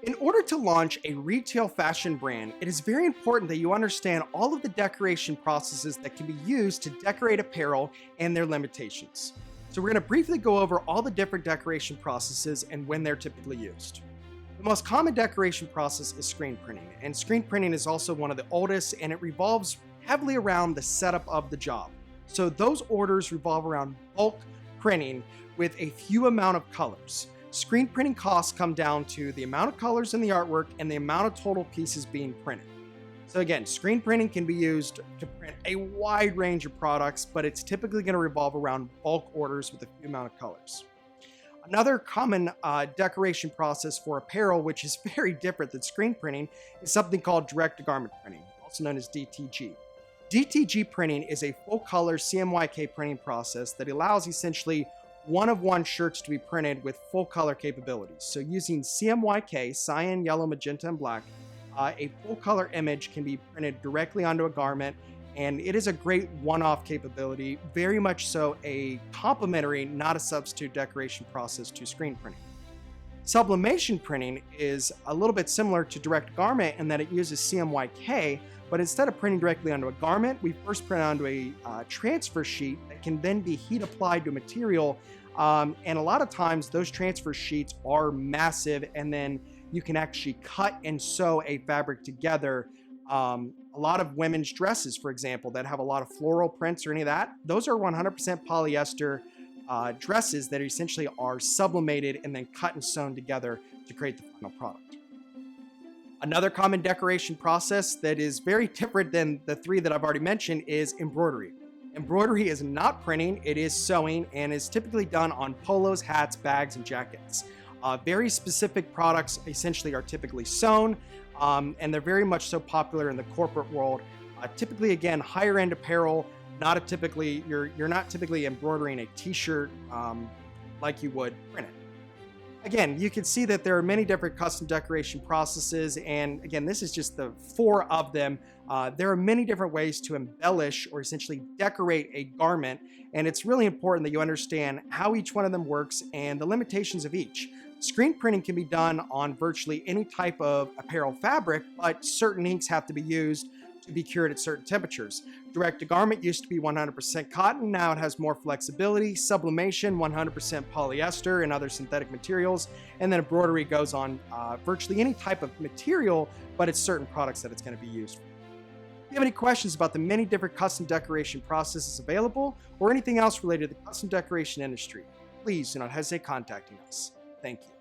In order to launch a retail fashion brand, it is very important that you understand all of the decoration processes that can be used to decorate apparel and their limitations. So we're going to briefly go over all the different decoration processes and when they're typically used. The most common decoration process is screen printing, and screen printing is also one of the oldest, and it revolves heavily around the setup of the job. So those orders revolve around bulk printing with a few amount of colors. Screen printing costs come down to the amount of colors in the artwork and the amount of total pieces being printed. So again, screen printing can be used to print a wide range of products, but it's typically going to revolve around bulk orders with a few amount of colors. Another common decoration process for apparel, which is very different than screen printing, is something called direct-to-garment printing, also known as DTG. DTG printing is a full-color CMYK printing process that allows essentially one-of-one shirts to be printed with full color capabilities. So using CMYK, cyan, yellow, magenta, and black, a full color image can be printed directly onto a garment, and it is a great one-off capability, very much so a complementary, not a substitute decoration process to screen printing. Sublimation printing is a little bit similar to direct garment in that it uses CMYK, but instead of printing directly onto a garment, we first print onto a transfer sheet that can then be heat applied to material. And a lot of times those transfer sheets are massive, and then you can actually cut and sew a fabric together. A lot of women's dresses, for example, that have a lot of floral prints or any of that, those are 100% polyester dresses that essentially are sublimated and then cut and sewn together to create the final product. Another common decoration process that is very different than the three that I've already mentioned is embroidery. Embroidery is not printing, it is sewing, and is typically done on polos, hats, bags, and jackets. Very specific products essentially are typically sewn, and they're very much so popular in the corporate world. Typically, again, higher end apparel, you're not typically embroidering a t-shirt like you would print it. Again, you can see that there are many different custom decoration processes, and again, this is just the 4 of them. There are many different ways to embellish or essentially decorate a garment, and it's really important that you understand how each one of them works and the limitations of each. Screen printing can be done on virtually any type of apparel fabric, but certain inks have to be used to be cured at certain temperatures. Direct-to-garment used to be 100% cotton, now it has more flexibility. Sublimation, 100% polyester and other synthetic materials. And then embroidery goes on virtually any type of material, but it's certain products that it's going to be used for. If you have any questions about the many different custom decoration processes available, or anything else related to the custom decoration industry, please do not hesitate contacting us. Thank you.